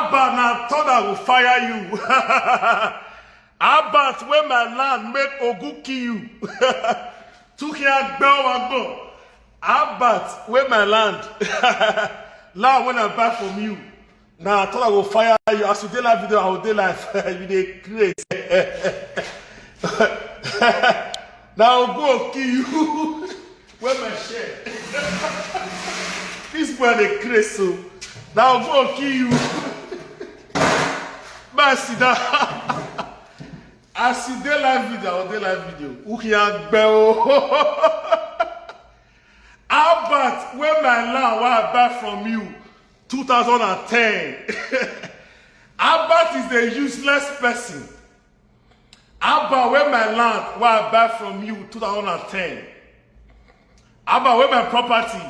Abba, now thought I will fire you. Abba, when my land make Ogu kill you. Took here, go. Abba, when my land. Now when I buy from you. Now I thought I will fire you. As you do live video, I will do live. You dey crazy. Now I'll go kill you. Where my share? This boy dey crazy. So now I'll go kill you. Mercy that. As you do live video, I will do live video. Who can go? Albert, when my land what I buy from you, 2010. Albert is a useless person. Albert, when my land what I buy from you, 2010. Albert, when my property,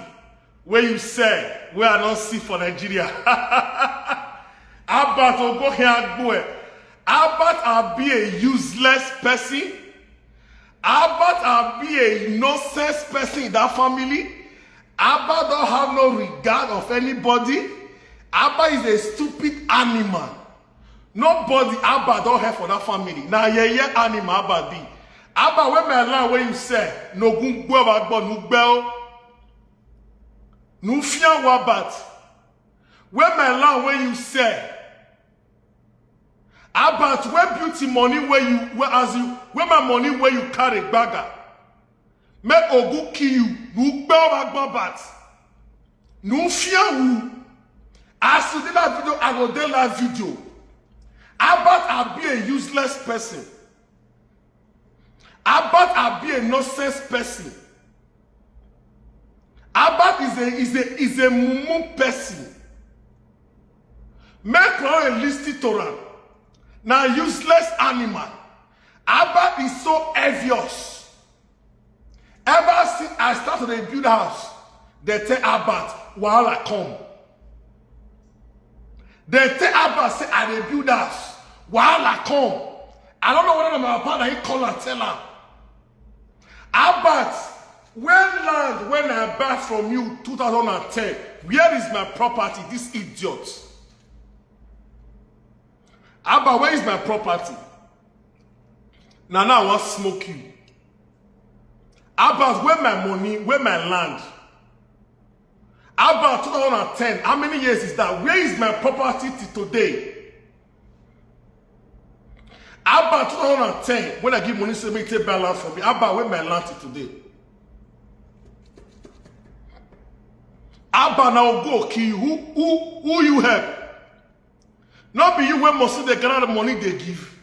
where you sell, where I don't see for Nigeria. Albert will go here and go. Albert, I'll be a useless person. Albert, I'll be a nonsense person in that family. Albert don't have no regard of anybody. Albert is a stupid animal. Nobody Albert don't have for that family. Now yeah animal Albert be. Albert, when my land where you say no gun go back but no bell. No fear Albert. When my land where you say Albert, where beauty money where my money where you carry bagger. Make Ogu kill you. No bell back. No fear who. As you did that video, I will do that video. Albert, I'll be a useless person. Albert, I'll be a nonsense person. Albert is a mumu person. Make one a listed Torah. Now useless animal. Albert is so envious. Ever since I started to build house, they tell Albert, while I come. They tell Albert, say, I build house, while I come. I don't know whether my partner he call and tell her. Albert, when I buy from you 2010, where is my property? This idiot. Albert, where is my property? Now I want to smoke you. Albert, where my money, where my land? Albert, 2010, how many years is that? Where is my property till today? Albert, 2010, when I give money to make take balance for me. Albert, where my land till today? Albert, now go kill you. Who you help? Not be you when most of the gather the money they give.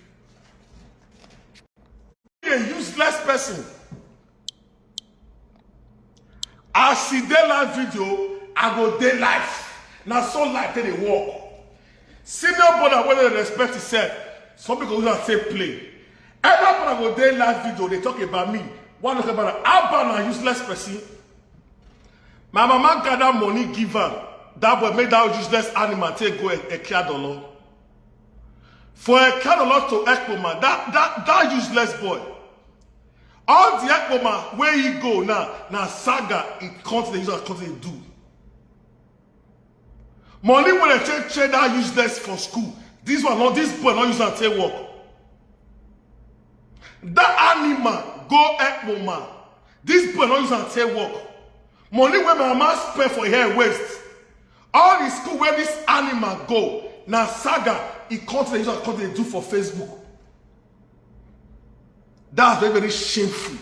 You're a useless person. I see their live video, I go their life. Now so like they walk. Senior brother, when they respect himself, some people will say play. Everybody go their live video, they talk about me. One talk about Albert, a useless person. My mama gather money, give her. That boy made that useless animal take go a $1. For a $1 to Ekpoma, that useless boy. All the Ekpoma, where he go now saga, it continue do. Money when they trade that useless for school. This boy not use that take work. That animal go Ekpoma. This boy not use that take work. Money when my mama spend for hair waste. All the school where this animal go, now saga, it continue do for Facebook. That's very, very shameful.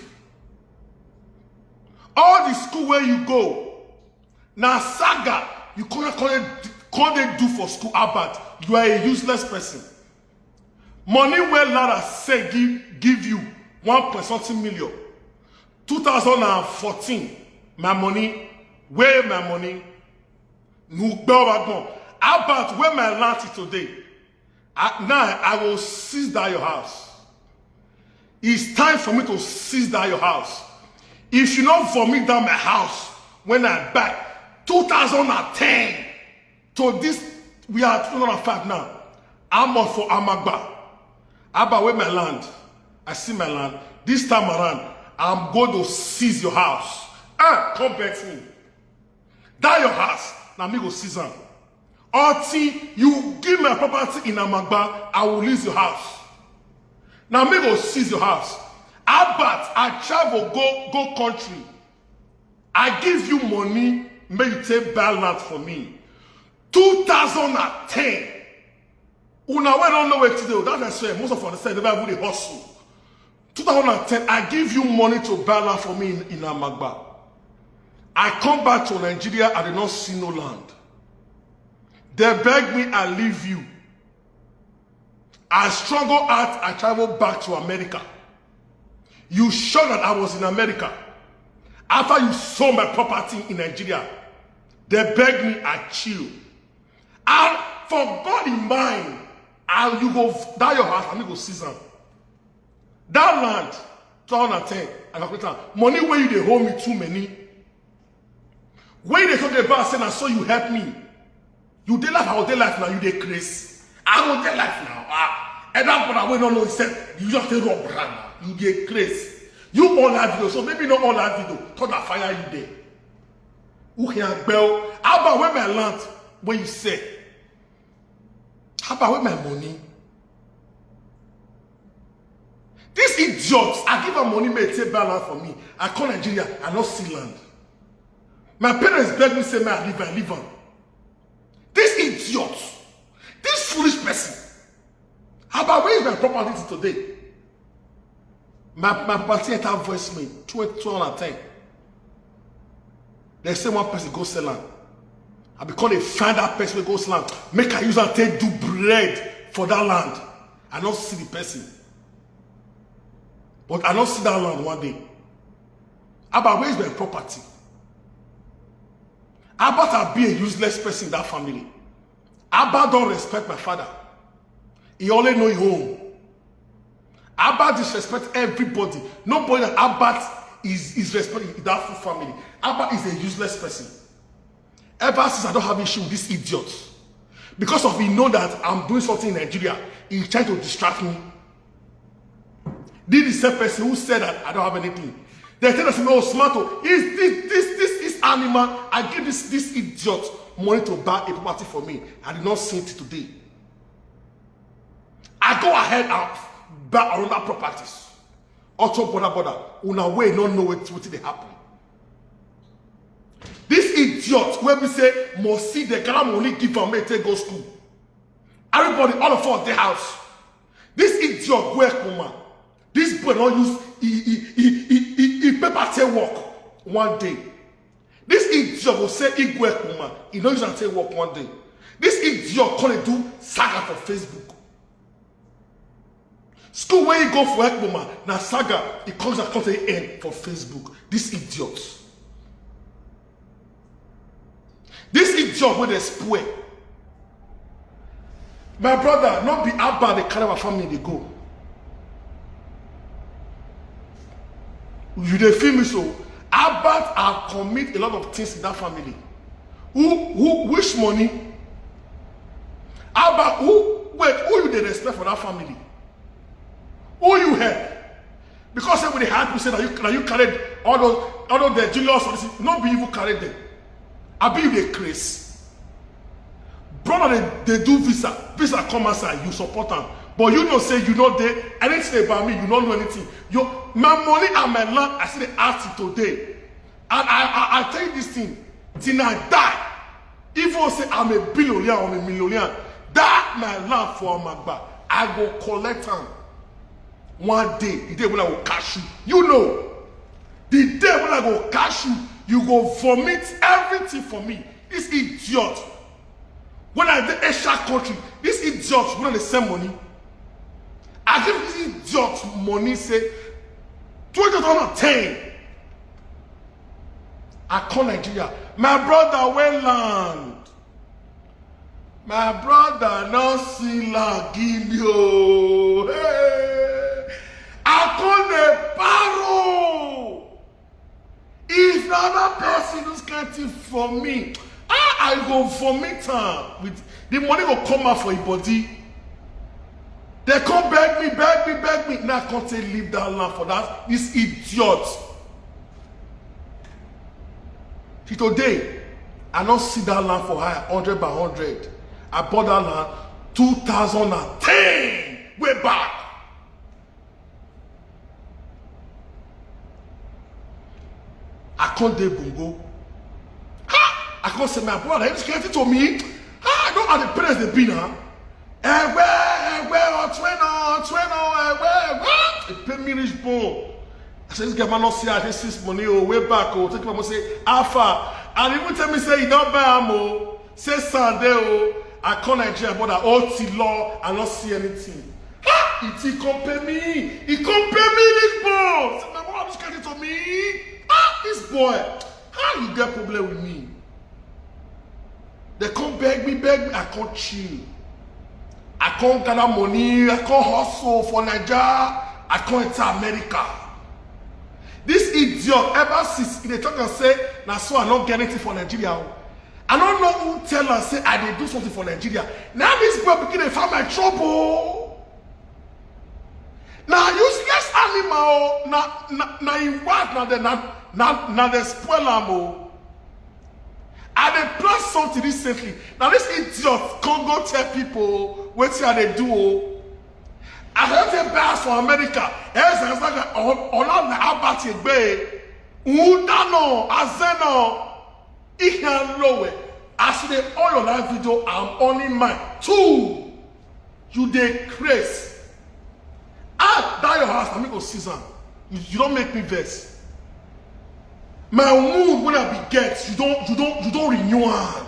All the school where you go, now saga, you can't do for school Albert. You are a useless person. Money where Lara say give you 1.something million. 2014, my money, where my money? Albert, where my land is today? Now I will seize that your house. It's time for me to seize that your house. If you don't vomit down my house when I buy 2010 to this, we are 2005 now. I'm on for Amagba. Abba, where my land? I see my land. This time around, I'm going to seize your house. Come back to me. That your house. Now me go seize them. Until you give my property in Amagba, I will lease your house. Now me go seize your house. But I travel, go country. I give you money, make you take buy land for me. 2010. Una we don't know where to do. That's why most of us understand they never really hustle. 2010, I give you money to buy land for me in Amagba. I come back to Nigeria, I did not see no land. They beg me, I leave you. I struggle out, I travel back to America. You sure that I was in America? After you sold my property in Nigeria, they beg me, I chill. And for God in mind, you go that your house, and you go seize them. That land, 2010, I got money where you they hold me too many. When they talk about saying, I saw you help me. You did life, I will life now, you did Chris. I will life now. And that's what I don't know. He said, you just did rob brand. You did Chris. You all have video, so maybe not all have video. Turn that fire you there. Who can bell? How about where my land? Where you say? How about where my money? These idiots, I give them money, may take land for me. I call Nigeria, I not see land. My parents beg me, say, man, I live on. This idiot, this foolish person. How about where is my property today? My property enter voicemail 2010. They say one person go sell land. I become a find that person go sell land. Make I use and take do bread for that land. I don't see the person. But I don't see that land one day. How about where is my property? How about I be a useless person in that family? How about don't respect my father? He only know his home. How about disrespect everybody? Nobody that Abbat is respecting that full family. Abbat is a useless person. Ever since I don't have issue with this idiot. Because of he know that I'm doing something in Nigeria, he's trying to distract me. This is the same person who said that I don't have anything. They tell us, oh, Smarto, is this animal, I give this idiot money to buy a property for me. I did not see it today. I go ahead and buy another properties. Also, border. Una way not know what they happen. This idiot, when we say, must see the girl only give for me to go school. Everybody, all of us, the house. This idiot, work woman. This boy don't use he paper take work one day. This idiot will say he work woman. He don't use and take work one day. This idiot call it do saga for Facebook. School where you go for work woman, now saga, it comes across the end for Facebook. This idiot. This idiot where they spoil. My brother, not be about the kind of family they go. You they feel me so? Abba have commit a lot of things in that family. Which money? Abba, who you they respect for that family? Who you help? Because when they had to say that you carried all of the juniors, not be even carried them. I be the craze. Brother, they do visa. Visa come outside, you support them. But you know, say you know they anything about me, you don't know anything. My money and my land, I see they ask you today. And I tell you this thing, till I die, even say I'm a billionaire or a millionaire, that my land for Amagba, I go collect them. One day, the day when I will cash you, you know, the day when I go cash you, you go vomit everything for me. This idiot. When I did Asia country, this idiot when they send money. I give this idiot money, say 2010. I call Nigeria. My brother will land. My brother no see land give you. Hey. I call the paro. If another person who's getting for me, I go vomit her. With the money will come out for your body. They come beg me. Now I can't say leave that land for that. This idiot. Today, I don't see that land for her 100 by 100. I bought that land 2010, way back. I can't do bungo. I can't say my brother, he's getting to me. I don't have the parents they be now. It pay me rich bone. I said, this guy man not see I this money way back. Take him and say, Alpha. And even tell me say, you don't buy ammo. Say Sunday, I call Nigeria, but I OT law and not see anything. He can't pay me. He can't pay me this bone. Say, my brother, this guy to me. This boy, how you get problem with me? They can't beg me, I can't chill. I can't gather money, I can't hustle for Nigeria, I can't enter America. This idiot ever since they talk and say, now so I not get anything for Nigeria. I don't know who tell and say I did do something for Nigeria. Now this boy begin to find my trouble. Now useless animal, now in what now they spoil am. And they plan something recently. Now this idiot can't go tell people what they do. I don't take bags for America. It's like on Albert Egbe, Udano, Azeno, Ihan Lowe. As they all your live video, I'm only mine. 2, you dey craze. That your house, I'm go season. You don't make me vex. My mood when I be get, you don't renew her.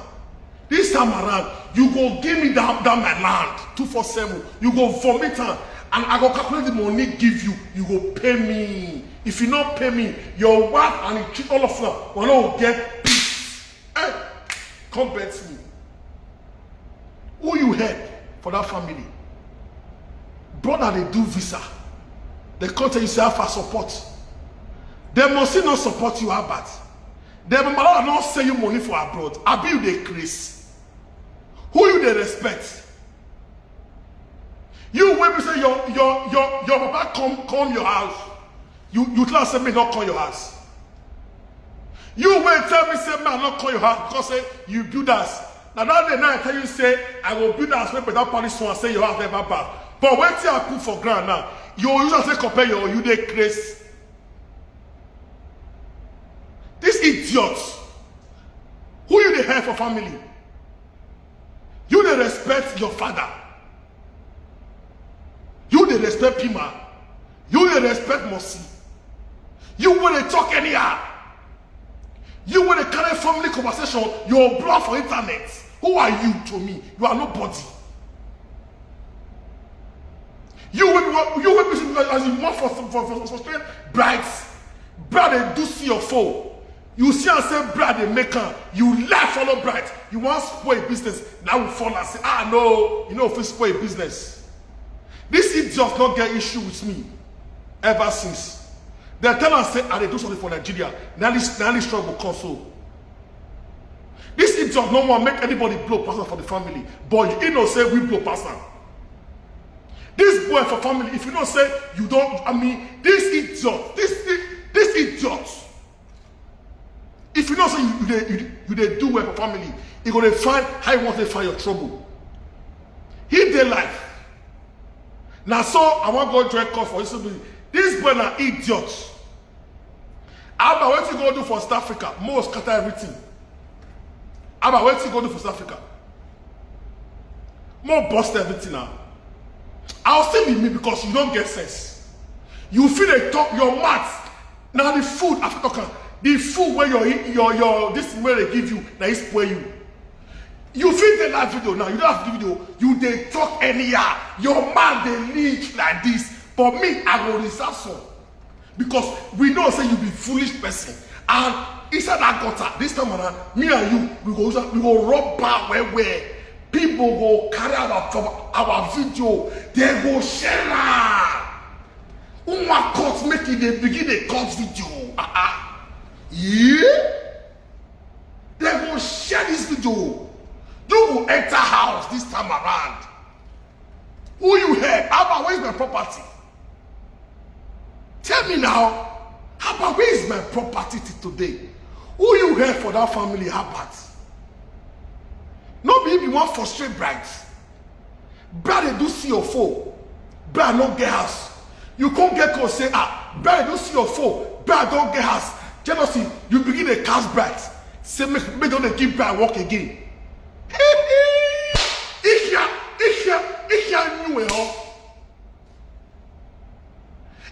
This time around, you go give me down my land 247. You go vomit her, and I go calculate the money give you. You go pay me. If you not pay me, your wife and all of them will not get peace. Hey, come bet me. Who you help for that family? Brother, they do visa. They come tell you say for support. They must not support you, Albert. They must not send you money for abroad. I be you they Chris. Who you they respect? You when we say your papa come your house. You tell us say me not come your house. You will tell me say man not come your house because say you build us. Now that day now I tell you say I will build us with that Paris one say your house never bad. But when I put for ground now, you usually say compare your you they Chris. These idiots, who you they have for family? You they respect your father. You they respect Pima. You they respect Mosi. You when they talk anyhow. You when they carry family conversation, you're blocked for internet. Who are you to me? You are nobody. You when as you want for strength, brides, brother do see your foe. You see and say, bride, they make her. You laugh follow bride. You want to spoil a business. Now we fall and say, no, you know if we spoil a business. This idiot not get issue with me ever since. They tell us say, they do something for Nigeria. Now this struggle console. This idiot no want make anybody blow person for the family. But you know say we blow person. This boy for family, if you don't say you don't, this idiot, this idiot. If you know say you do well for family, you're gonna find how you want to find your trouble. He their life. Now so I want to go direct call for this. This boy na idiot. Abba, what you go do for South Africa? Most scatter everything. Abba, what you go do for South Africa? More bust everything now. I'll still be me because you don't get sense. You feel they talk your mouth. Now the food after talking. The food where your this thing where they give you, that is where you feel the live video now. You don't have to video. You they talk anyhow. Your man they leak like this. But me, I will reserve some because we know say you be foolish person. And inside that gutter, this time around, me and you, we go rub back where people go carry our video. They go share. Uma cut make it they begin the cut video. Yeah? They will share this video. You will enter house this time around. Who you help? How about where is my property? Tell me now. How about where is my property today? Who you help for that family? How about? No be if you want frustrate brides. Bride they do see your foe. Bride not get house. You can't get close say bride don't see your foe. Bride don't get house. Jealousy, you begin to cast brides. Say make don't give bride walk again. Ich knew it all.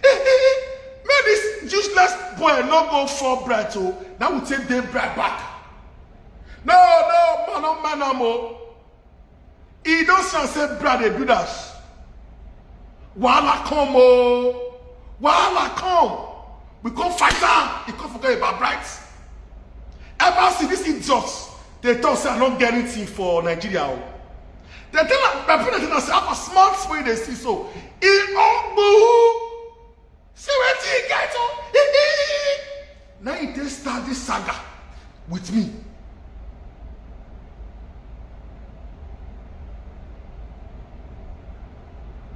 Man, this useless boy not go for bride so now we take them bride back. No, man, no more. He don't say bride they do that. Wahala come, oh. Wahala come. We can't fight down. You can't forget about brides. Ever see these idiots? They thought say I don't get anything for Nigeria. They tell my parents say I have a smart way they see so. In all see what he get on. Now he just start this saga with me.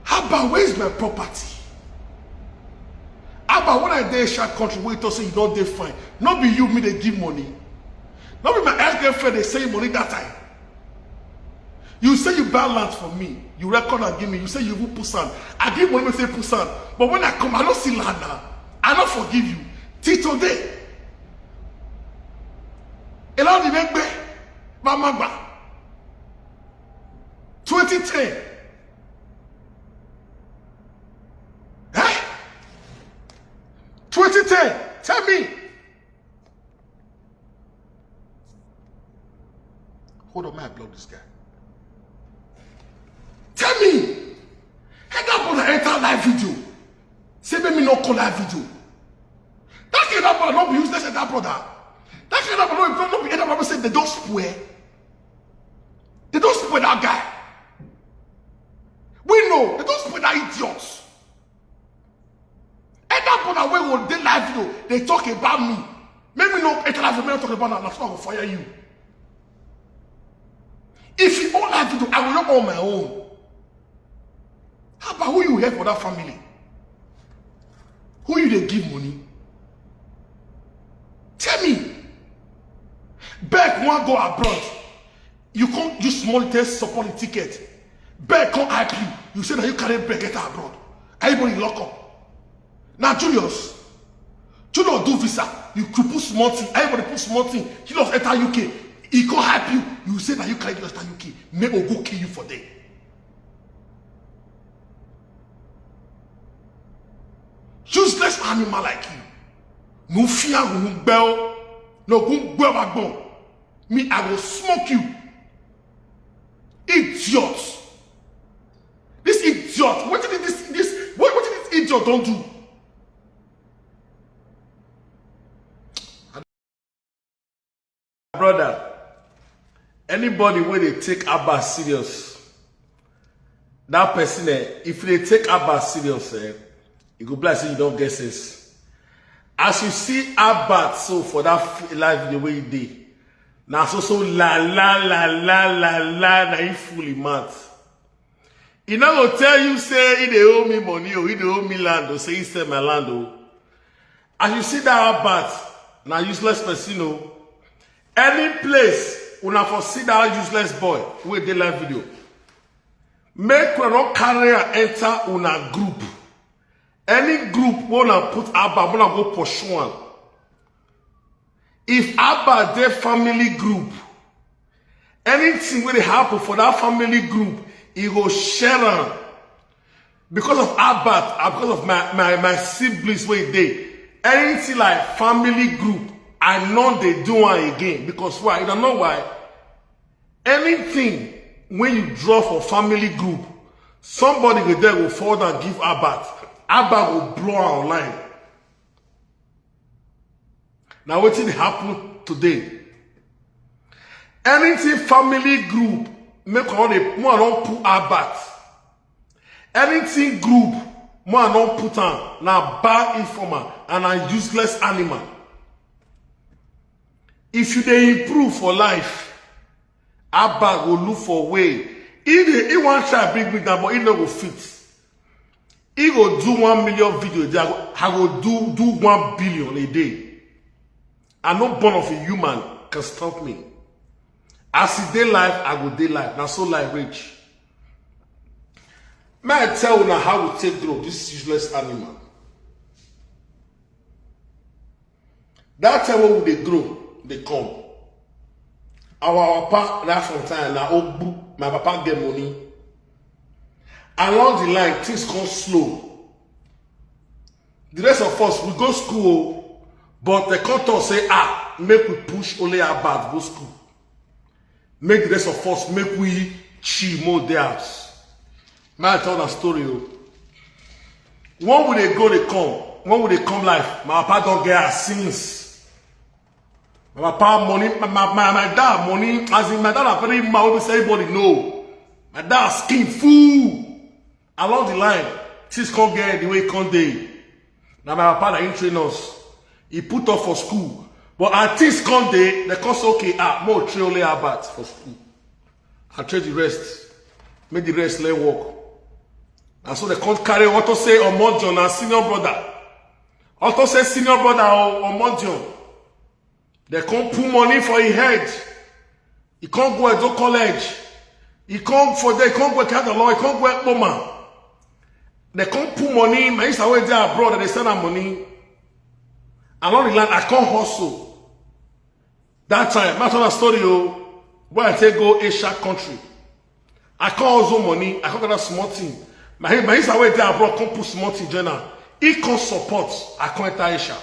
How about where's my property? How about when I dey share country where it say you don't dey fine? Not be you me they give money. Not be my ex-girlfriend they send money that time. You say you buy land for me. You record and give me. You say you will put sand. I give money, say put sand. But when I come, I don't see land now. I don't forgive you. Till today. Elon Ibegbe, Mamagba. 2010. 2010. Tell me. Hold on, man, I block this guy. Tell me. Hey, that brother enter live video. Say me not call live video. That kind of brother not be useless at that brother. That kind of brother not be any brother say they don't spoil. They don't spoil that guy. We know they don't spoil that idiot. And that brother when they live video, they talk about me. Maybe not enter live video, talk about that. That's why I will fire you. If you all live video, I will not on my own. How about who you help for that family? Who you they give money? Tell me. Beck want go abroad. You can't use small test support the ticket. Beck can't help you. You say that you can't Beck get abroad. Everybody lock up. Now Julius do visa. You could put small thing. Everybody put small thing. Julius enter UK. He can't help you. You say that you can't enter UK. May go kill you for them. Useless animal like you. No fear, no bell, no good backbone. Me, I will smoke you. Idiot. This idiot. What did this idiot don't do? Brother, anybody when they take Abba serious, that person, if they take Abba serious, you go bless you don't get sense. As you see Abba so for that live the way he did, now so la na he fully mad. He not gonna tell you say he dey owe me money or he dey owe me land or say he sell my land or. As you see that Abba, now useless person any place una for see that useless boy with the live video. Make una not carry and enter una group. Any group wanna put Abba, wanna go pursue one. If Abba their family group, anything will happen for that family group, he go share them. Because of Abba, and because of my siblings where they, anything like family group, I know they do one again. Because why? You don't know why. Anything when you draw for family group, somebody will forward and give Abba. Abba will blow online. Now what did happen today? Anything family group make all the more don't put Abba. Anything group more don't put on now bad informer and a useless animal. If you dey improve for life, Abba will look for way. He want try bring down, but he no go fit. He go do 1 million video a day. I go do 1 billion a day. And no born of a human can stop me. As he dey life, I go dey life. Now so life rich. May I tell you now how we take grow this useless animal? That time when they grow, they come. Our papa that from time now, my papa get money. Along the line, things come slow. The rest of us, we go school, but the contour say, make we push only our bad go school. Make the rest of us, make we chill more theirs. May I tell that story? When will they go, they come. When will they come life? My papa don't get us sins. My papa money, my dad money, as in my dad are very mad, say everybody know. My dad skin full. Along the line, things can't get the way it can't day. Now my papa that train us. He put up for school. But at things can't day, they can't say, okay, more train only about for school. I trade the rest. Make the rest let work. And so they can't carry what to say on Mondion and senior brother. What to say senior brother or Mondion. They can't put money for his head. He can't go to college. He can't for they can't go to the law. He can't go to Moma. They can't put money. My sister went there abroad and they send her money. Along the line, I can't hustle. That time, I told a story where I take go Asia country. I can't hustle money. I can't get that small thing. My sister went there abroad. Can't put small thing journal. He can't support. I can't enter Asia.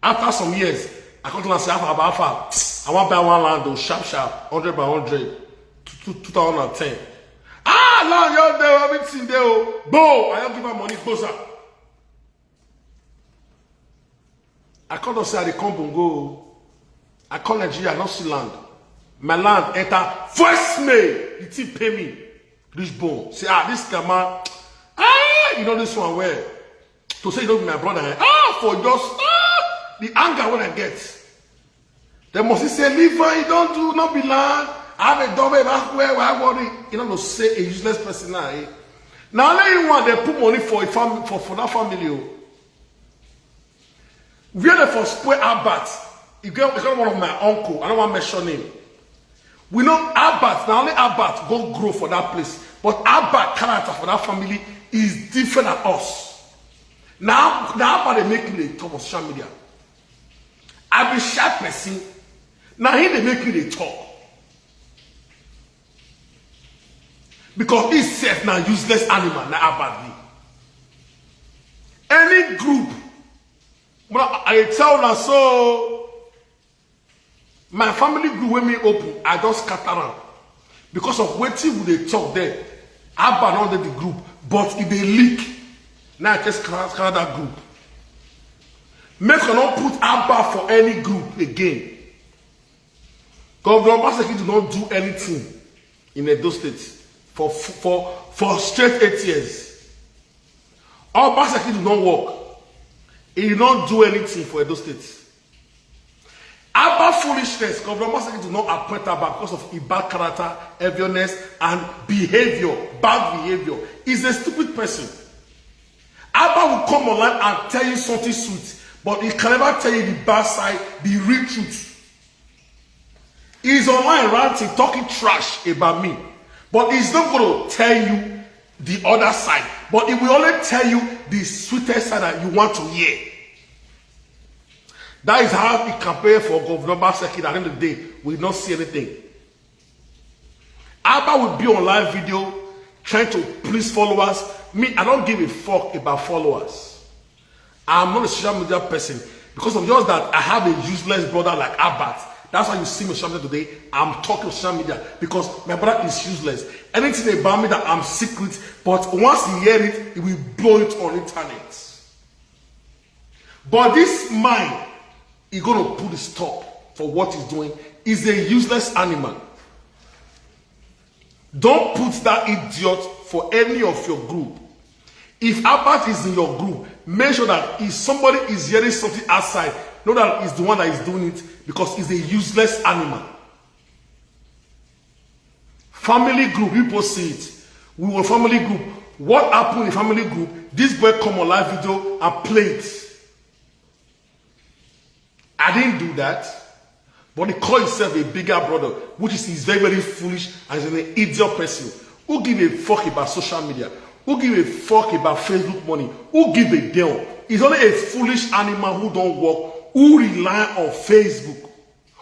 After some years, I come to say, I want to buy one land, sharp, 100 by 100, 2010. Land, you're there, everything there, bo, I don't give her money closer. I come to say, I come and go. I come Nigeria, I don't see land. My land enter first May, the team pay me. Rich bone. Say, this scammer, you know this one where? To say you don't be my brother, for just, the anger when I get. They must say, leave her, you don't do, not be land. I have a double back where I worry. You know, say a useless person now. Now, let you want, they put money for that family. We are the first spoil Albert. You got one of my uncle. I don't want to mention him. We know Albert, now only Albert go grow for that place. But Albert character for that family is different than us. Now Albert they make me the top of social media. I be sharp person. Now he they make me the talk. Because he's safe now useless animal now badly. Any group, I tell now so my family group when me open, I just scatter around. Because of waiting they talk there. I abandoned the group, but if they leak, now I just scatter that group. Make her not put Abba for any group again. Governor Obazee do not do anything in Edo State for straight 8 years. Obazee do not work. He did not do anything for Edo State. Abba foolishness, Governor Obazee do not appoint Abba because of his bad character, heaviness, and behavior, bad behavior. He's a stupid person. Abba will come online and tell you something sweet. But he can never tell you the bad side, the real truth. He's online ranting, talking trash about me. But he's not going to tell you the other side. But he will only tell you the sweetest side that you want to hear. That is how he campaigned for Governor Obazee. At the end of the day, we will not see anything. Abba will be on live video trying to please followers. Me, I don't give a fuck about followers. I'm not a social media person because of just that I have a useless brother like Albert. That's why you see me on social media today. I'm talking on social media because my brother is useless. Anything about me that I'm secret, but once he hear it, he will blow it on internet. But this man, he's gonna put a stop for what he's doing. He's a useless animal. Don't put that idiot for any of your group. If Albert is in your group, make sure that if somebody is hearing something outside, know that he's the one that is doing it because he's a useless animal. Family group, people see it. We were family group. What happened in family group? This boy come on live video and play it. I didn't do that. But he call himself a bigger brother, which is very, very foolish and is an idiot person. Who give a fuck about social media? Who give a fuck about Facebook money? Who give a damn? He's only a foolish animal who don't work, who rely on Facebook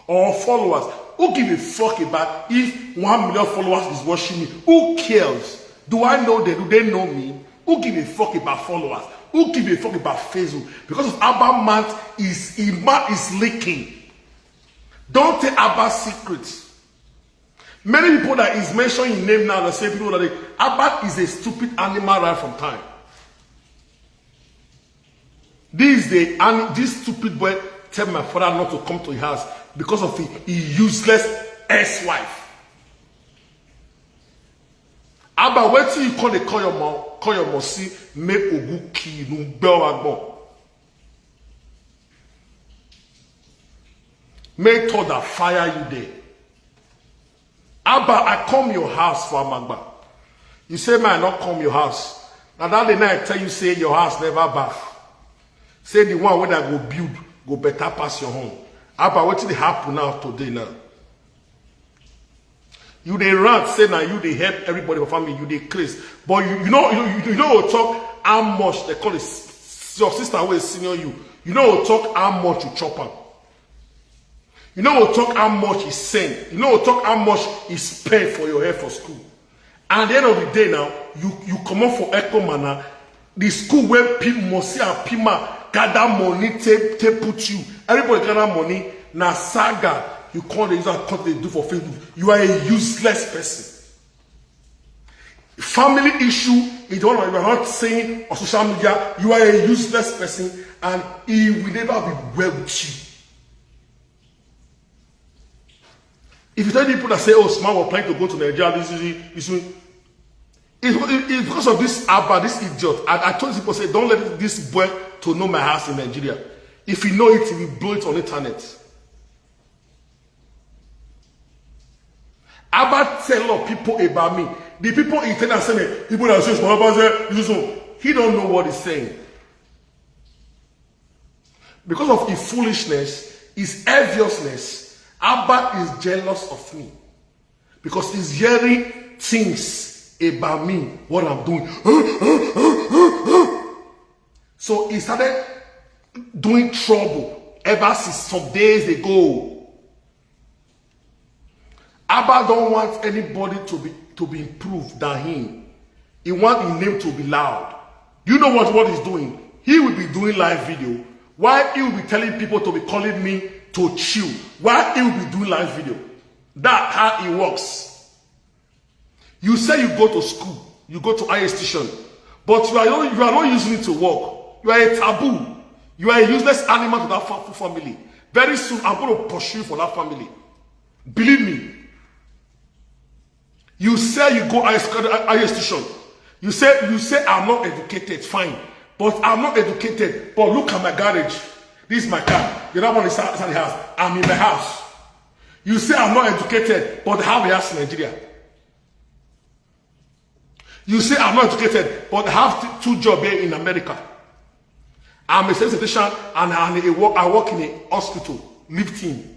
or followers. Who give a fuck about if 1 million followers is watching me? Who cares? Do I know them? Do they know me? Who give a fuck about followers? Who give a fuck about Facebook? Because of Abba man is leaking. Don't take Abba's secrets. Many people that is mentioning name now, the same people that Abba is a stupid animal right from time. This stupid boy tell my father not to come to his house because of his useless ex-wife. Abba, wait till you call your mom, see, make ogu ki no bell agbon. Make thought that fire you there. Abba, I come your house for Amagba. You say, man, not come your house. Now that the night I tell you, say your house never bath. Say the one where I go build, go better pass your home. Abba, what did happen now today now? You they rant, say now you they help everybody for family, you they crazy. But you know talk how much they call it your sister who is senior you. You know talk how much you chop am. You know we'll talk how much is sent. You know we'll talk how much is spent for your hair for school. And at the end of the day now, you come up for Echo Mana, the school where people must see and people gather money to put you. Everybody gather money. Now saga, you can't use that content they do for Facebook. You are a useless person. Family issue is the one you are not saying on social media. You are a useless person and he will never be well with you. If you tell people that say, oh, Smart was planning to go to Nigeria, it's because of this Abba, this idiot. I told people, say, don't let this boy to know my house in Nigeria. If you know it, he will blow it on the internet. Abba tell a lot of people about me. The people in Tennessee say, people that say, Obazee, he don't know what he's saying. Because of his foolishness, his enviousness, Abba is jealous of me because he's hearing things about me, what I'm doing. So he started doing trouble ever since some days ago. Abba don't want anybody to be improved than him. He wants his name to be loud. You know what he's doing? He will be doing live video. Why he will be telling people to be calling me to chill? Why he will be doing live video? That's how it works. You say you go to school, you go to higher station, but you are not using it to work. You are a taboo. You are a useless animal to that family. Very soon I'm going to pursue you for that family. Believe me. You say you go higher station. You say I'm not educated, fine. But I'm not educated. But look at my garage. This is my car. The other one is outside the house. I'm in my house. You say I'm not educated, but I have a house in Nigeria. You say I'm not educated, but I have 2 jobs here in America. I'm a statistician and I work in a hospital, lifting.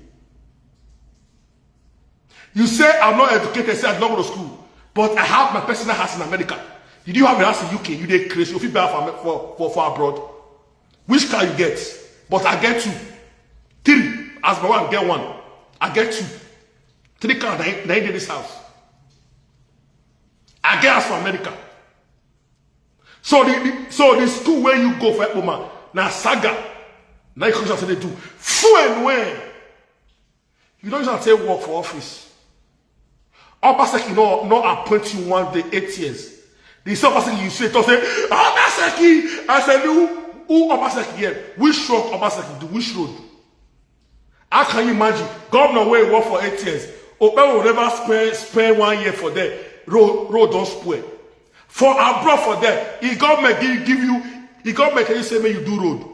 You say I'm not educated, say I don't go to school, but I have my personal house in America. Did you have a house in UK? You did crazy. You feel bad for abroad. Which car you get? But I get 2. 3. As my wife get 1. I get 2. 3 cars that ain't in this house. I get house for America. So the school where you go for a woman, now saga. Now you come and say they do. Fu and when. You don't just say work for office. Obaseki no appoint you one day 8 years. The same person you say, Obaseki. I said, who Obaseki here? Which road Obaseki do? Which road? How can you imagine? Governor will work for 8 years. Open will never spend 1 year for that. Road don't spoil. For abroad for that, the government tell you say may you do road.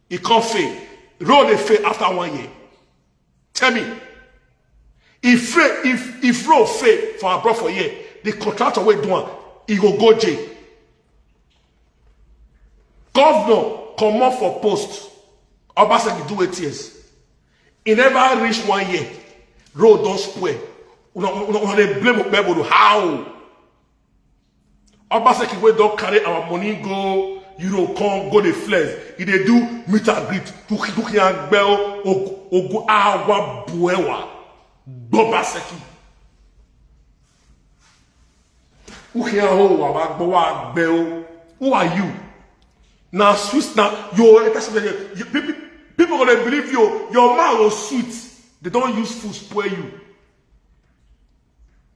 It can't fail. Road they fail after 1 year. Tell me. If road fail for abroad for a year, the contractor will do one. He will go jail. Governor come up for post. Obaseki do 8 years. It never reach 1 year. Road don't spoil. They blame people how. Obazee we don't carry our money go, go the flex. If they do meet and greet, to can bell or go awa buewa. Obazee. Who are you? Now Swiss now people gonna believe you. Your mouth was sweet. They don't use food spoil you.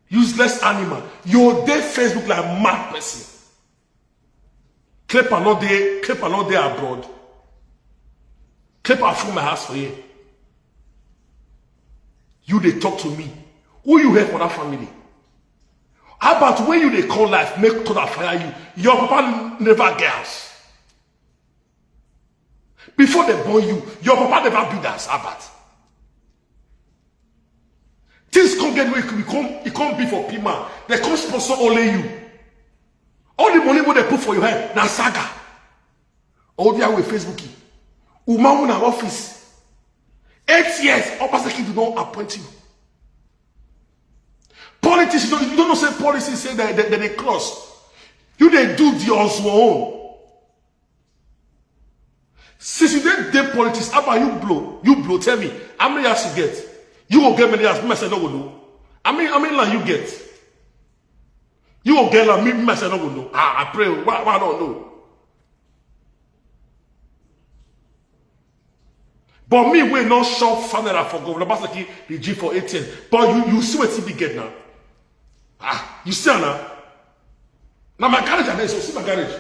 Useless animal. You're there Facebook like a mad person. Clip are not there abroad. Clip are from my house for you. You they talk to me. Who you help for that family? How about when you they call life, make God fire you? Your papa never girls. Before they born you, your papa never be that. How about? Things can't get where it can't be for people. They can't sponsor only you. All the money what they put for your head, now saga. All the way Facebook. Uma in our office. 8 years, Obazee do not appoint you. Politics, you don't know say policy say that they cross. You they do the own. Since you didn't date politics, how about you blow? You blow, tell me, how many years you get? You will get many years, me say no go know. How many land you get? You will get land, me say no go know. I pray, why I don't know? But me, we not short funeral for governor. Obazee the G for 8 years. But you see what TB get now. You see now. Now my garage are there, so see my garage.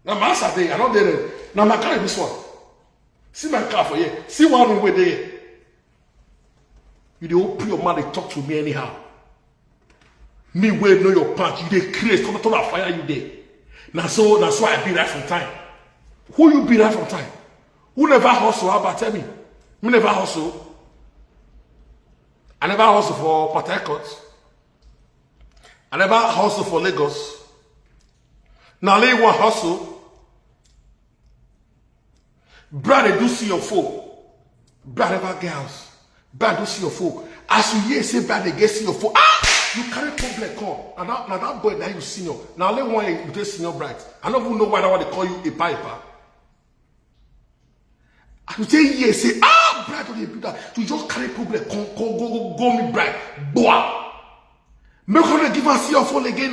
Now my house are there, I not there. Now my car is this one. See my car for here. See one over there. You dey open your mouth, they talk to me anyhow. Me wey know your pants, you dey craze, come to fire you there. Now so I be right from time. Who you be right from time? Who never hustle? How about tell me? Me never hustle. I never hustle for Port Harcourt. I never hustle for Lagos. Now lay one hustle. Brother, do see your folk. Brother, never girls. Brother, do see your folk. As you hear say brother, get see your folk. You carry problem come. Now that boy that you senior. Now let one you take senior bright. I don't even know why they call you a piper. You say yes, say bright don't do that. You just carry problem. Go me bright. Boah. Make her give us your phone again.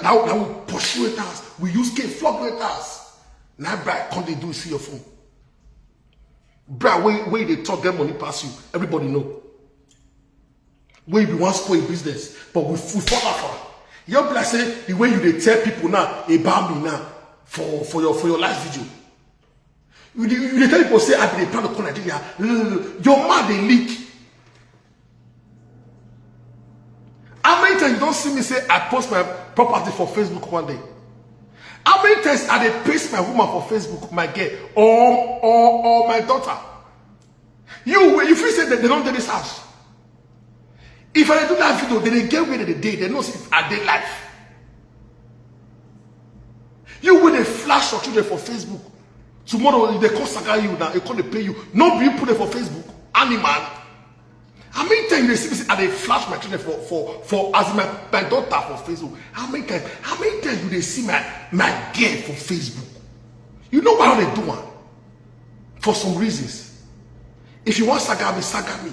Now we pursue it us. We use K flog with us. Now bright can't they do see your phone? Bright where they talk get money pass you. Everybody know. Where you want spoil business, but we fall off. Your bless say the way you they tell people now about me now for your last video. You tell people say I be the plan to call Nigeria. Your man they leak. How many times you don't see me say I post my property for Facebook one day? How many times I they paste my woman for Facebook, my girl, or my daughter? You feel say that they don't do this house. If I do that video, they get where they day, they know if I did life. You when they flash your children for Facebook. Tomorrow if they call saga you now, they call they pay you. No be you put it for Facebook. Animal. How many times they see me say they flash my children for as my daughter for Facebook? How many times do they see my girl for Facebook? You know why they do one? For some reasons. If you want saga me, saga me.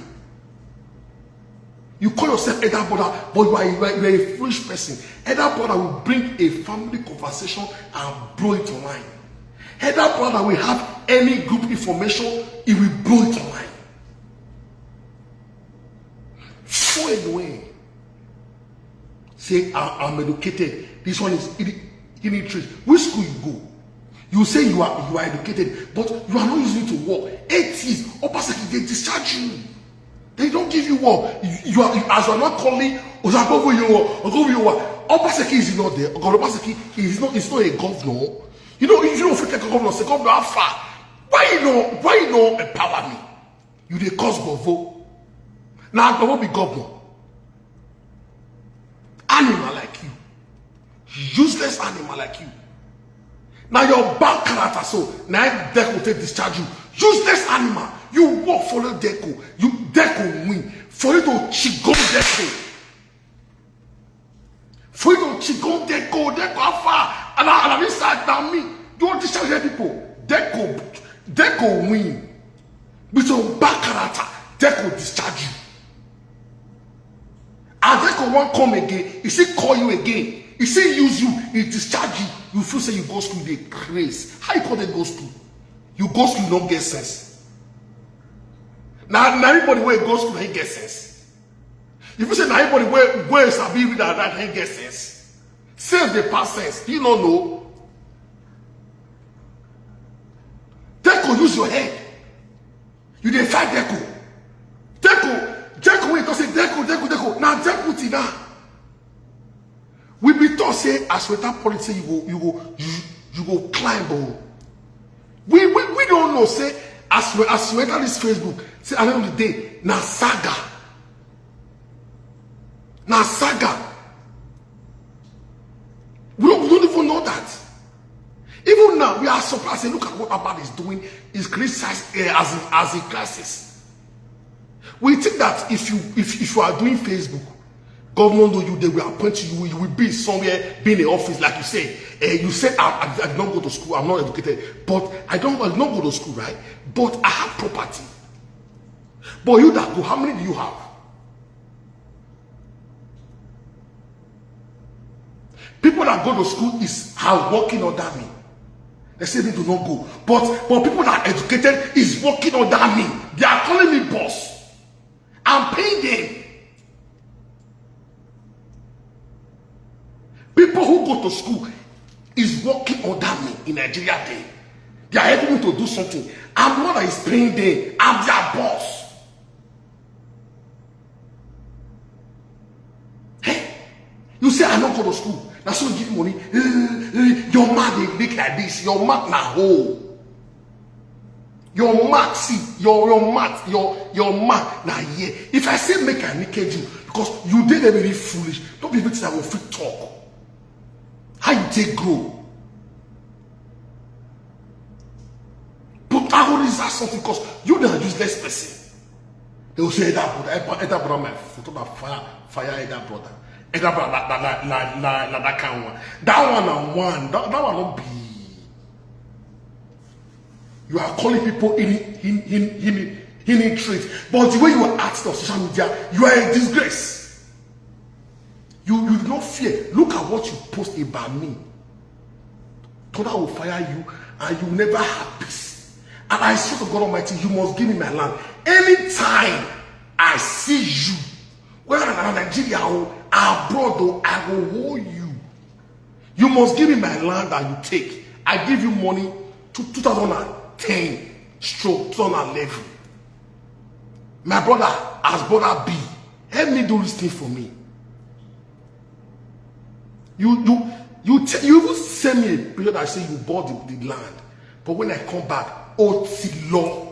You call yourself elder brother, but you are a foolish person. Elder brother will bring a family conversation and blow it online. Elder brother will have any group information, it will blow it online. So anyway, say I'm educated. This one is illiterate. Which school you go? You say you are educated, but you are not using it to work. 8 years, Obazee, they discharge you. They don't give you work. As you are not calling, Obazee is not there. Obazee is not a governor. You don't feel like a governor. Say governor, how far? Why you don't empower me? You dey cause vote. Now I will be governor. Animal like you. Useless animal like you. Now your bad character, so now that will take discharge you. Useless animal. You walk follow Deco. Deco win. For you to chigon Deco. For you to chigon Deco. Deco how far? And I decide now me. Don't discharge people. Deco win. With your bad character, Deco discharge you. And Deco won't come again. He say call you again. He say use you. He discharge you. You feel say you go school, they craze. How you call them go school? You go school, you don't get sense. Now everybody where go school, they get sense. If you say now everybody where sabi read and write, they get sense. Sense they pass sense. You don't know. Deco use your head. You dey fight Deco. Deco when you say Deco. Now Deco ti now. We be taught say as with that policy you go climb. Oh. We don't know say as we enter this Facebook say at the end of the day na saga. We don't even know that. Even now we are surprised. Say, look at what Abba is doing. Is criticized as a crisis. We think that if you are doing Facebook, government know you, they will appoint you. You will be somewhere, be in the office, like you say. You said I did not go to school. I'm not educated, but I did not go to school, right? But I have property. But you that go, how many do you have? People that go to school are working under me. They say they do not go, but people that are educated is working under me. They are calling me boss. I'm paying them. People who go to school is working under me in Nigeria. They are helping me to do something. I'm the one that is paying them. I'm their boss. Hey, you say I don't go to school. That's why you give money. Your mark they make like this. Your mark na hole. Your mark, see, your mark na here. If I say make I naked you, because you did very foolish. Don't be able to have a free talk. How you take grow? But I will ask something because you're a useless person. They will say that brother, my photo fire that brother. That kind of one. That one not be. You are calling people in traits, but the way you are acting on social media, you are a disgrace. You do not fear. Look at what you post about me. God will fire you, and you will never have peace. And I swear to God Almighty, you must give me my land. Anytime I see you, whether in Nigeria or abroad, I will hold you. You must give me my land that you take. I give you money to 2010 stroke 2011. My brother, as brother B, help me do this thing for me. You even send me a picture that say you bought the land, but when I come back, law,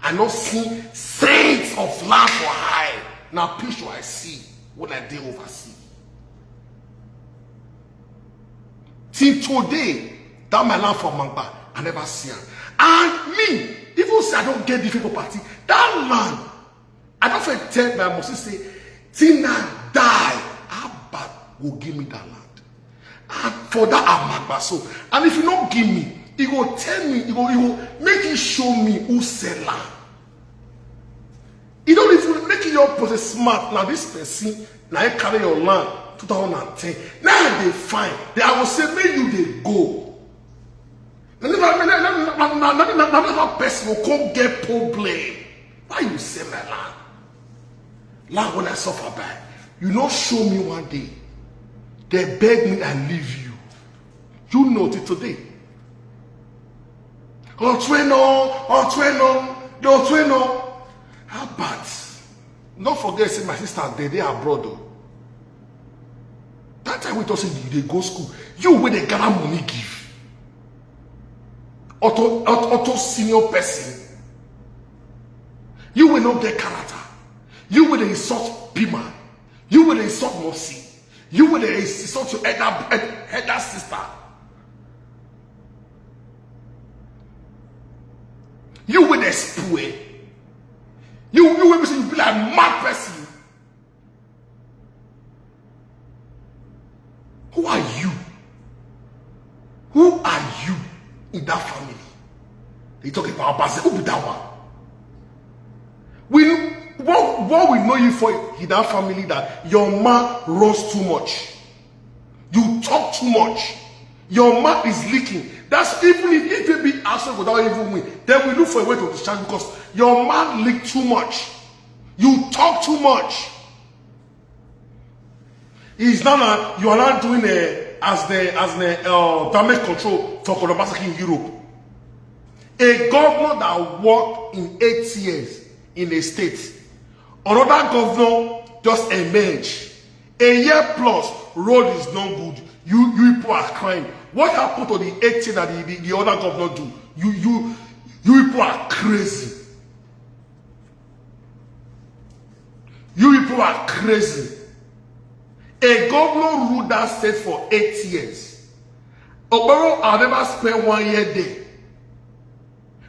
I not see saints of land for high. Now picture I see when I did overseas. Till today, that my land for Mangba, I never see it. And me, even say I don't get different property, that land, I don't feel tell my must say, till I die, Abba will give me that land. And for that I'm Mangba so. And if you don't give me, he will tell me, he will make you show me who sell land. You don't even make your person smart. Now this person, now you carry your land 2010. Now they fine. They I will say, may you they go. Another person will come get problem. Why you say my land? Land when I suffer by. You not show me one day. They beg me and leave you. You know it today. Otweno. How bad? Don't forget, say my sister they are abroad though. That time we talk say they go school. You where they gather money give. Auto senior person. You will not get character. You will insult Pima. You will insult Mosi. You will insult your elder sister. You will explain. You will be like mad person. Who are you? Who are you in that family? They talking about Obazee. Who be that one? What we know you for in that family that your man runs too much. You talk too much. Your mouth is leaking. That's even if it be outside without even win, then we look for a way to discharge because your mouth leak too much. You talk too much. It's not you are not doing as the damage control for Obazee in Europe. A governor that worked in 8 years in a state, another governor just emerged. A year plus, road is not good. You people are crying. What happened to the 8 years that the other governor do? You people are crazy. You people are crazy. A governor ruled that state for 8 years. Obero, I never spent 1 year there.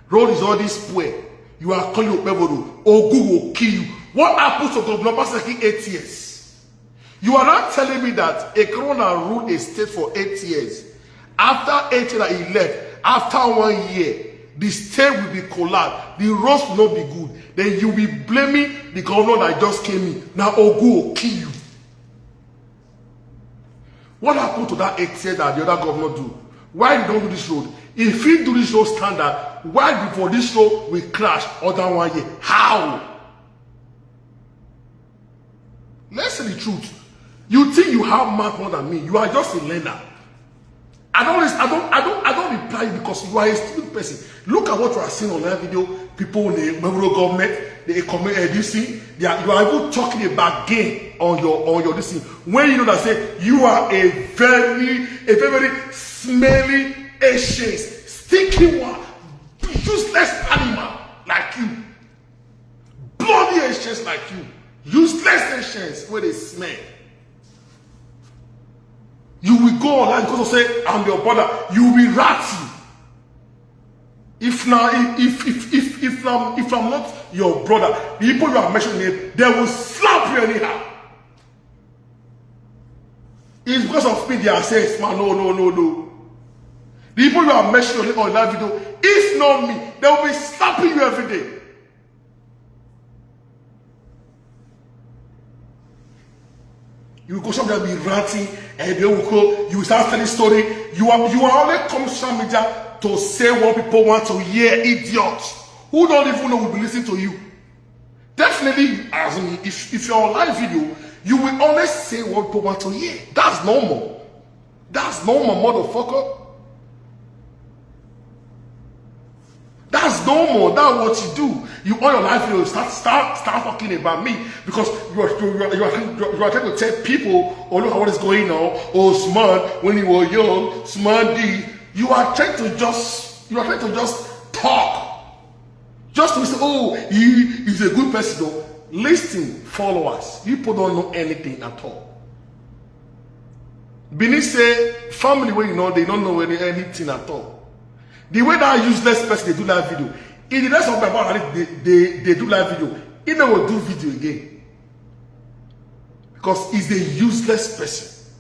Road is already spoiled. You are calling Obero. Ogu will kill you. What happens to Governor Obaseki 8 years? You are not telling me that a governor ruled a state for 8 years. After 8 years that he left, after 1 year, the state will be collapsed. The roads will not be good. Then you will be blaming the governor that just came in. Now Ogu will kill you. What happened to that 8 years that the other governor do? Why you don't do this road? If he do this road standard, why before this road will crash other 1 year? How? Let's say the truth. You think you have math more than me? You are just a learner. I don't reply you because you are a stupid person. Look at what you are seeing on that video. People in the federal government, they comment editing. You are even talking about gain on your this thing. When you know that say you are a very smelly, Asian, stinky one, useless animal like you, bloody Asians like you, useless Asians where they smell. You will go online because of say I'm your brother. You will be ratty. If I'm not your brother, the people you are mentioning, they will slap you anyhow. It's because of me they are saying, man, no. The people you are mentioning on that video, if not me, they will be slapping you every day. You will go somewhere and be ranting, and they will go, you will start telling story. You are only come to social media to say what people want to hear, idiots who don't even know will be listening to you. Definitely, as in, if you're on live video, you will always say what people want to hear. That's normal. That's normal, motherfucker. That's normal. That's what you do. You on your live video start talking about me because you are trying to tell people, oh look at what is going on. Oh, Smart when he was young, Smart D. You are trying to just talk, just to say, oh, he is a good person. Though. Listen, followers, people don't know anything at all. Benin say family where you know they don't know anything at all. The way that useless person they do live video, in the rest of my about they do live video, he never do video again. Because he's a useless person.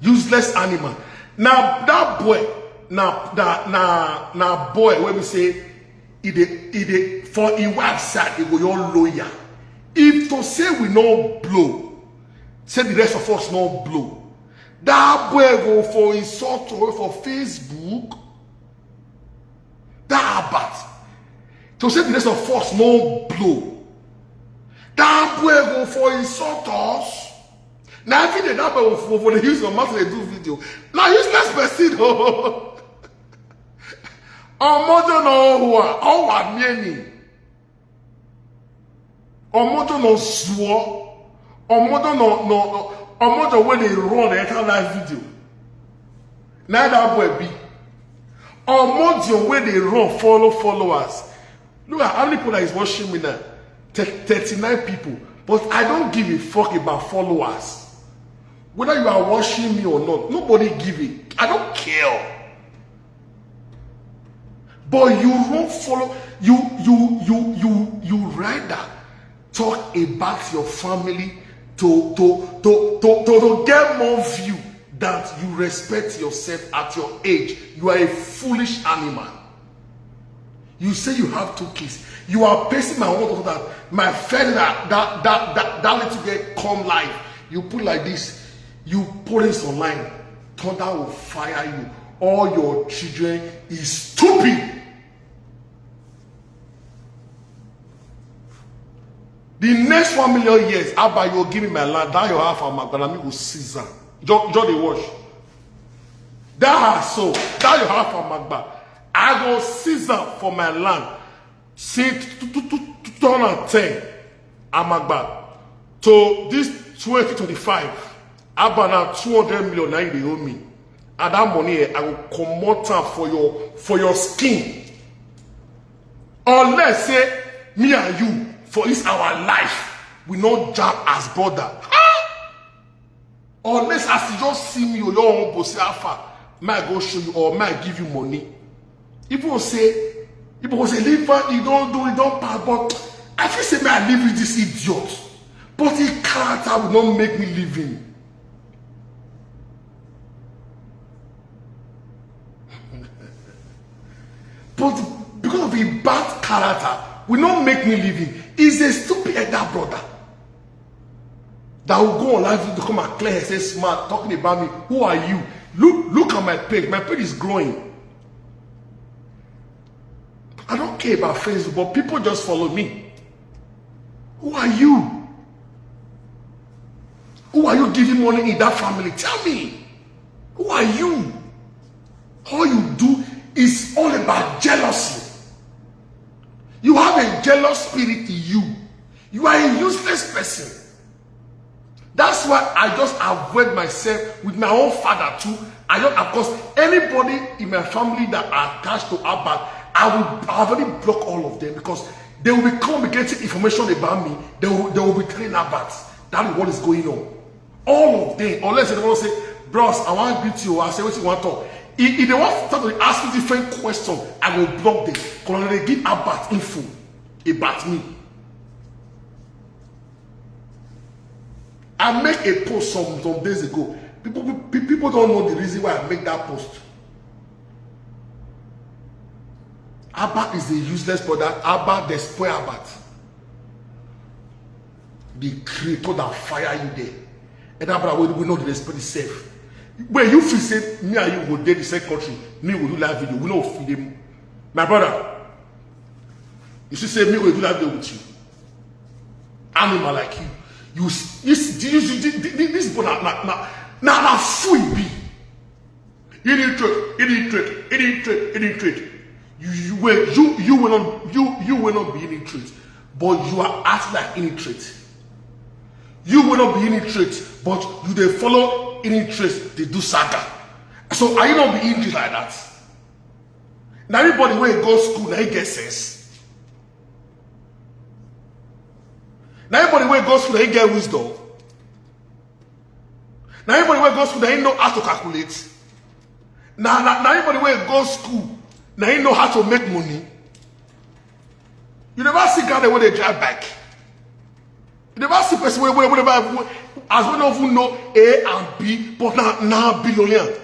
Useless animal. Now that boy, now boy, when we say he for a website, he go your lawyer. If to say we no blow, say the rest of us no blow. That boy go for insult for Facebook. That bad. To say the rest of us no blow. That boy go for insult us. Now every day that boy go for the use of mouth they do video. Now useless person. Omodo no owa mieni. Omodo no suo. Omodo no. Omodo when they run the entire live video. Now that boy be. Omodo when they run followers. Look at how many people that is watching me now. 39 people. But I don't give a fuck about followers. Whether you are watching me or not, nobody give it. I don't care. But you won't follow, you rather talk about your family to get more view that you respect yourself at your age. You are a foolish animal. You say you have 2 kids. You are pacing my own that my friend that little girl come live. You put like this, you put it online, thunder will fire you. All your children is stupid. The next 1 million years, Abba, you give me my land, that your half of my grandma will seize them. Just the wash. That so, that your half of my back. I go seize them for my land. Since 2010, Amagba to this 2025, Abba now 200 million now they owe me. And that money I will come out for your skin. Unless say me and you. For it's our life, we not jam as brother. Unless as you just see me, your own boss alpha, might go show you or might give you money. People say, live you don't do it, don't pass. But I feel say, I live with this idiot. But his character will not make me live in. But because of his bad character, will not make me live in. He's a stupid elder brother that will go on live to come and clear and say smart, talking about me. Who are you? Look at my page. My page is growing. I don't care about Facebook, but people just follow me. Who are you? Who are you giving money in that family? Tell me. Who are you? All you do is all about jealousy. You have a jealous spirit in you. You are a useless person. That's why I just avoid myself with my own father too. I don't, of course, anybody in my family that are attached to Abba, I've already blocked all of them because they will be communicating information about me. They will be telling Abba that is what is going on. All of them, unless they want to say, bros, I want to greet you. I say what you want to talk. If they want to start to ask me different questions, I will block them. Because they give about info about me. I make a post some days ago. People don't know the reason why I make that post. Abba is a useless brother. Abba, the spoil Abba. The creator that fire you there. And Abba will not respect itself. When you feel say me and you go date the same country, me will do live video. We don't feed them. My brother, you should say me will do live video with you. Animal like you. This brother now fool be. You need trade. You will not be any trade, but you are acting like any trade. You will not be any trade, but you they follow any trade, they do saga. So are you not be English like that? Now everybody when he goes school, now he gets sense. Now everybody when he goes school, now he get wisdom. Now everybody when he goes school, now he know how to calculate. Now everybody when he goes school, now he know how to make money. You never see guys when they drive back. You never see person whenever as one of you know A and B, but now billionaire.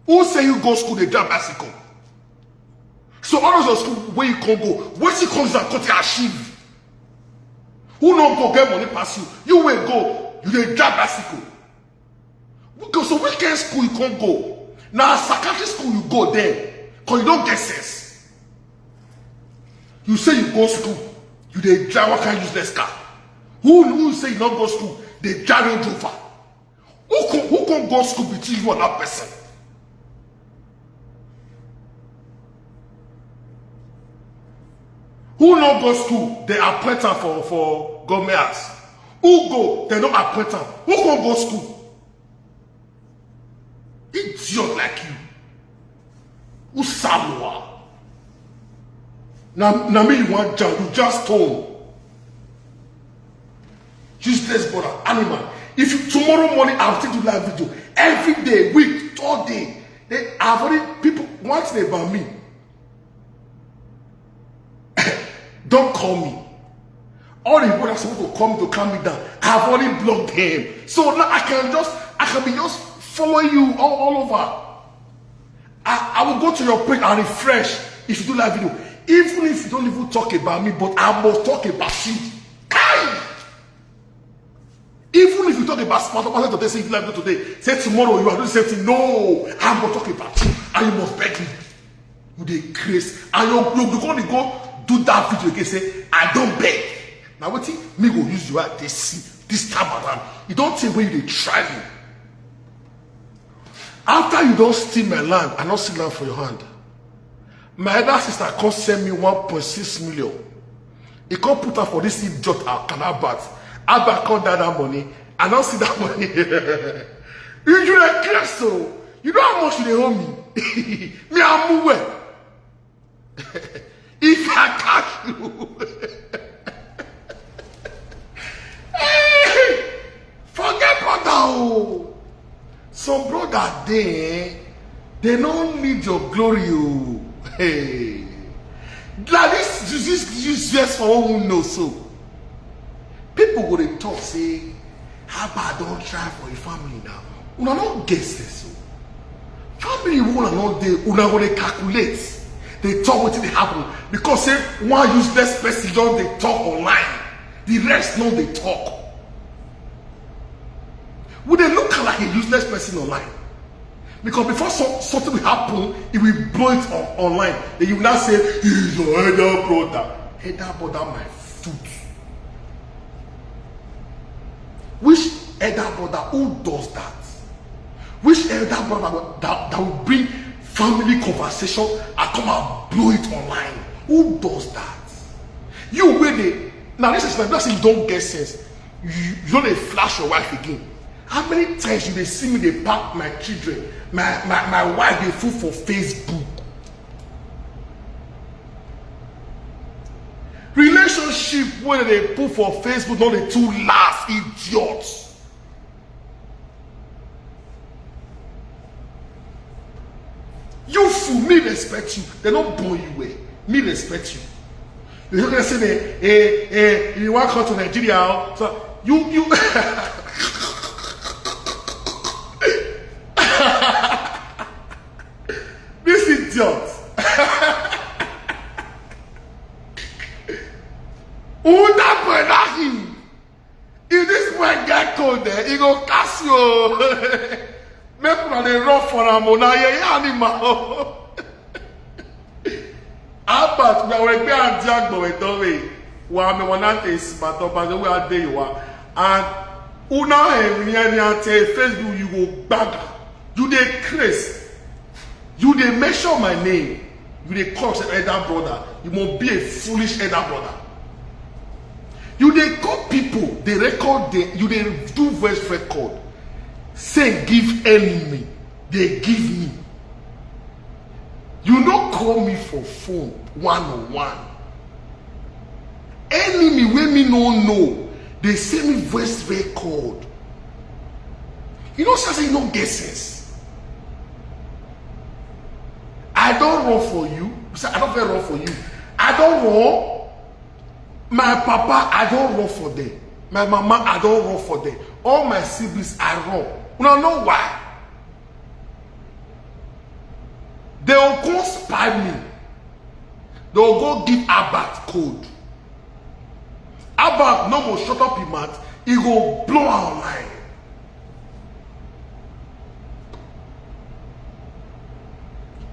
Who say you go school, they drive bicycle? So all of your school where you can go, what you comes and cut achieve? Who not go get money pass you? You will go, you they drive bicycle. So which kind of school you can't go? Now psychiatric school you go there, because you don't get sense. You say you go school, you they drive what kind of useless car? Who say you don't go school? They drive you drove. Who can go school between you and that person? Who not go school? They are appointed for government house. Who go? They don't appoint them. Who can go school? Idiot like you. Who Samoa? Now me you want jump, you just told. Useless brother, animal. If you, tomorrow morning I'll take you live video every day, week, all day. I've already people one thing about me. don't call me. All the people that are supposed to come to calm me down, I have already blocked them. So now I can be just following you all over. I will go to your page and refresh if you do live video. Even if you don't even talk about me, but I must talk about you. Even if you talk about smart person today, say live video today, say tomorrow you are doing the same thing. No, I must talk about you, and you must beg me. You dey grace, and you're going to go do that video again. Say I don't beg. Now what thing me go use you at this time around? You don't think when you dey try me. After you don't steal my land, I not steal land for your hand. My elder sister come send me 1.6 million. He come put her for this idiot at Calabat. Abba come down that money. I don't see that money. You like crazy, so you know how much they owe me. Me I'm moving. If I catch you, hey, forget about that. Some brother they don't need your glory. Oh. Hey, like this just for all who know so. People go to talk say, how about don't try for your family now? Una not guess this. Family will not they una go to calculate. They talk what they happen because say one useless person don't they talk online. The rest no they talk. Would they look like a useless person online? Because before something will happen, it will blow it online. Then you will not say, he's your elder brother. Elder brother, my foot. Which elder brother who does that? Which elder brother that will bring family conversation and come and blow it online? Who does that? You wait. Now this is my blessing. You don't get sense. You don't flash your wife again. How many times you they see me they pack my children, my wife they fool for Facebook? Relationship where they put for Facebook, not the two last idiots. You fool, me respect you. They don't blow you away. Me respect you. You're gonna say hey, you want to come to Nigeria? So you this idiot. Who that boy that him? If this boy get cold there, he go cast you. Make one they run for him on a animal. But we are going to jack boy dowe. We are going to smart up and we are there you are. And una Facebook you go bag. You dey craze. You dey mention my name. You dey call say elder brother. You must be a foolish elder brother. You dey call people. They record. You dey do voice record. Say give enemy. They give me. You no call me for phone one-on-one. Enemy wey me no know. They send me voice record. You know say you no get sense. I don't run for you. I don't run for you. I don't run. My papa, I don't run for them. My mama, I don't run for them. All my siblings, I run. You don't know why? They will go spy me. They will go give Abat code. Abat no more shut up his mouth. He go blow our line.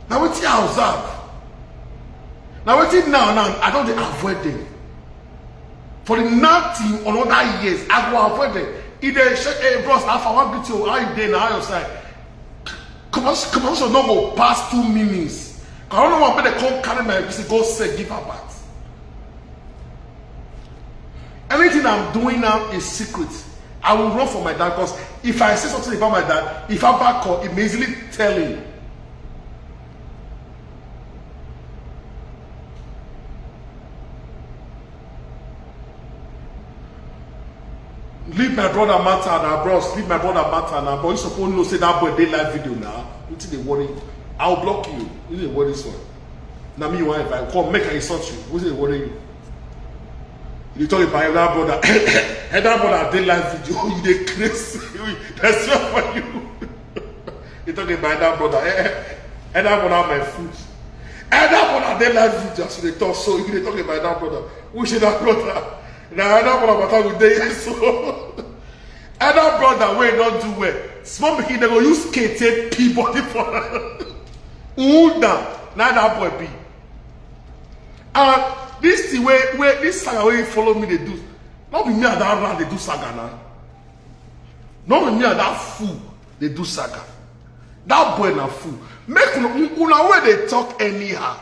Now what I observe. Now what now I don't avoid them. For the 19 or other years, I go avoid them. If they say, hey bros, I want to you, how you there now, how you side? Come on, so no go past 2 minutes. I don't know what they come carry my visit, go say, give her back. Everything I'm doing now is secret. I will run for my dad because if I say something about my dad, if I back up, it may easily tell him. Leave my brother matter now, bros. Leave my brother matter now. But you supposed to know say that boy they live video now. You think they worry? I'll block you. You didn't worry this one. Now me you want if I come make I insult you. Who's they worry you? You talk about elder brother. Elder brother dey live video. You dey crazy. That's not for you. You talking about elder brother. Elder brother my food. Elder brother dey live video. So they talk. So you dey talking about elder brother. Which elder brother? Now elder brother but I go dey so. Elder brother wey not do well. Small pikin they go use skate take pee body for. Who now that boy be? And this thing where this saga where you follow me they do. Not be me and that rat they do saga now. Not be me and that fool they do saga. That boy na fool. Make una where they talk anyhow.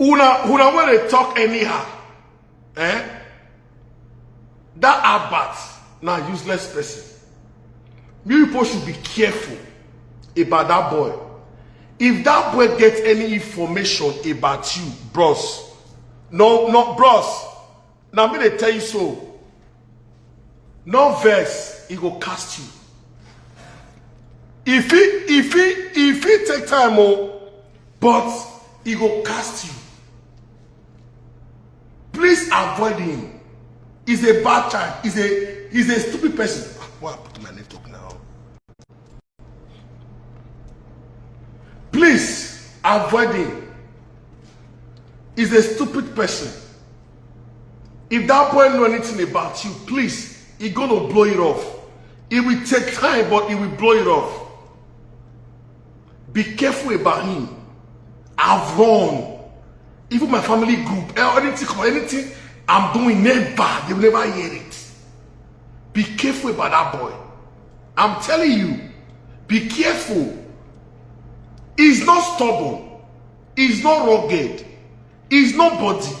Una where they talk anyhow. Eh? That Abat now useless person. You people should be careful about that boy. If that boy gets any information about you, bros, no, bros. Now me they tell you so. No verse, he go cast you. If he take time, but he go cast you. Please avoid him. He's a bad child. He's a stupid person. Why I put my network now? Please avoid him. He's a stupid person. If that boy know anything about you, please, he's gonna blow it off. It will take time, but he will blow it off. Be careful about him. I've run. Even my family group, anything I'm doing, they will never hear it. Be careful about that boy. I'm telling you, be careful. He's not stubborn. He's not rugged. He's nobody.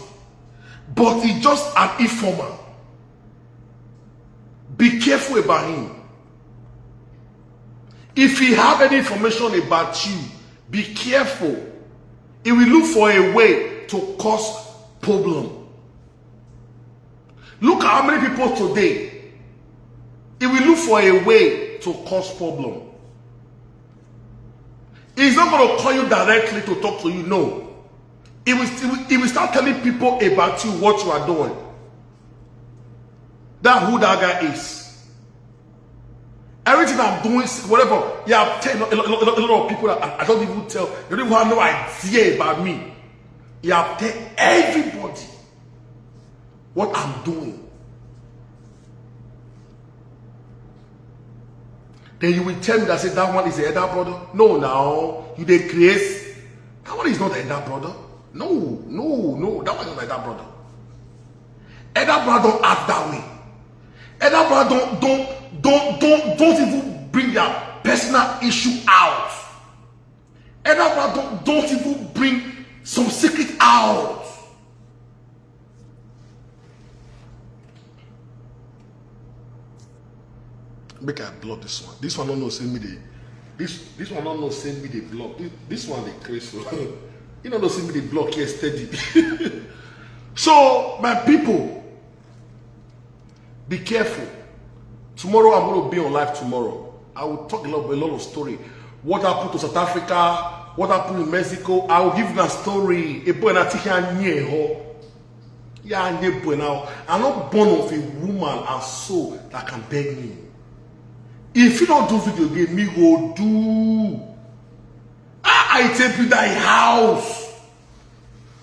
But he's just an informer. Be careful about him. If he have any information about you, be careful. He will look for a way to cause problem. Look at how many people today. He will look for a way to cause problem. He's not going to call you directly to talk to you. No. He will start telling people about you, what you are doing. That's who that guy is. Everything I'm doing, whatever, yeah, a lot of people that I don't even tell, they don't even have no idea about me. You have tell everybody what I'm doing. Then you will tell me that say that one is the elder brother. No, now you dey grace. That one is not the elder brother. No, that one is not the elder brother. Elder brother don't act that way. Elder brother don't even bring their personal issue out. Elder brother don't even bring some secret out. Make I block this one. This one don't know send me the this one don't know send me the block. This one they crazy. You don't know send me the block here steady. So my people, be careful. Tomorrow I'm going to be on live tomorrow. I will talk a lot of story. What happened to South Africa? What happened in Mexico? I will give you a story. A boy that I'm not born of a woman and soul that can beg me. If you don't do video game, me go do. I take you that house.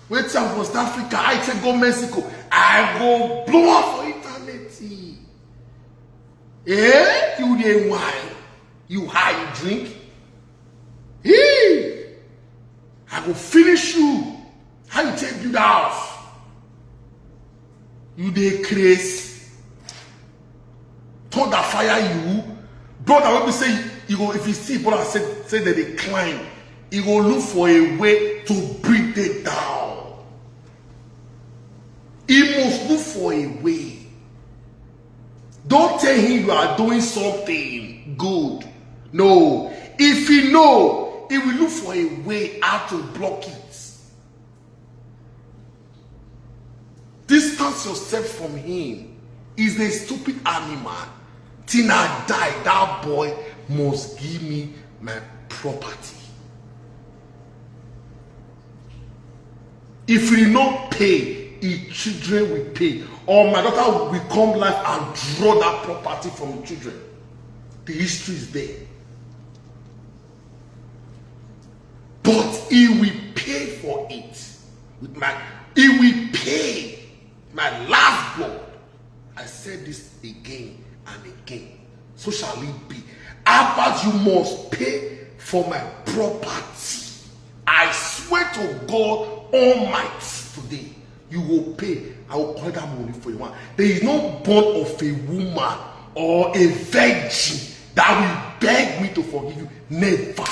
Wait till from South Africa. I take go Mexico. I go blow up for internet. Eh? You dey wine. You high drink. Hey. I go finish you. How you take you the house? You dey crazy. Thunder fire you. Brother, when we say you go, if you see brother say that they climb, you go look for a way to bring it down. He must look for a way. Don't tell him you are doing something good. No. If he know, he will look for a way how to block it. Distance yourself from him. He's a stupid animal. Till I die, that boy must give me my property. If we not pay, his children will pay. Or my daughter will come life and draw that property from the children. The history is there. But he will pay for it. He will pay my last blood. I said this again and again. So shall it be. But you must pay for my property. I swear to God Almighty today, you will pay. I will collect that money for you. There is no bond of a woman or a virgin that will beg me to forgive you. Never.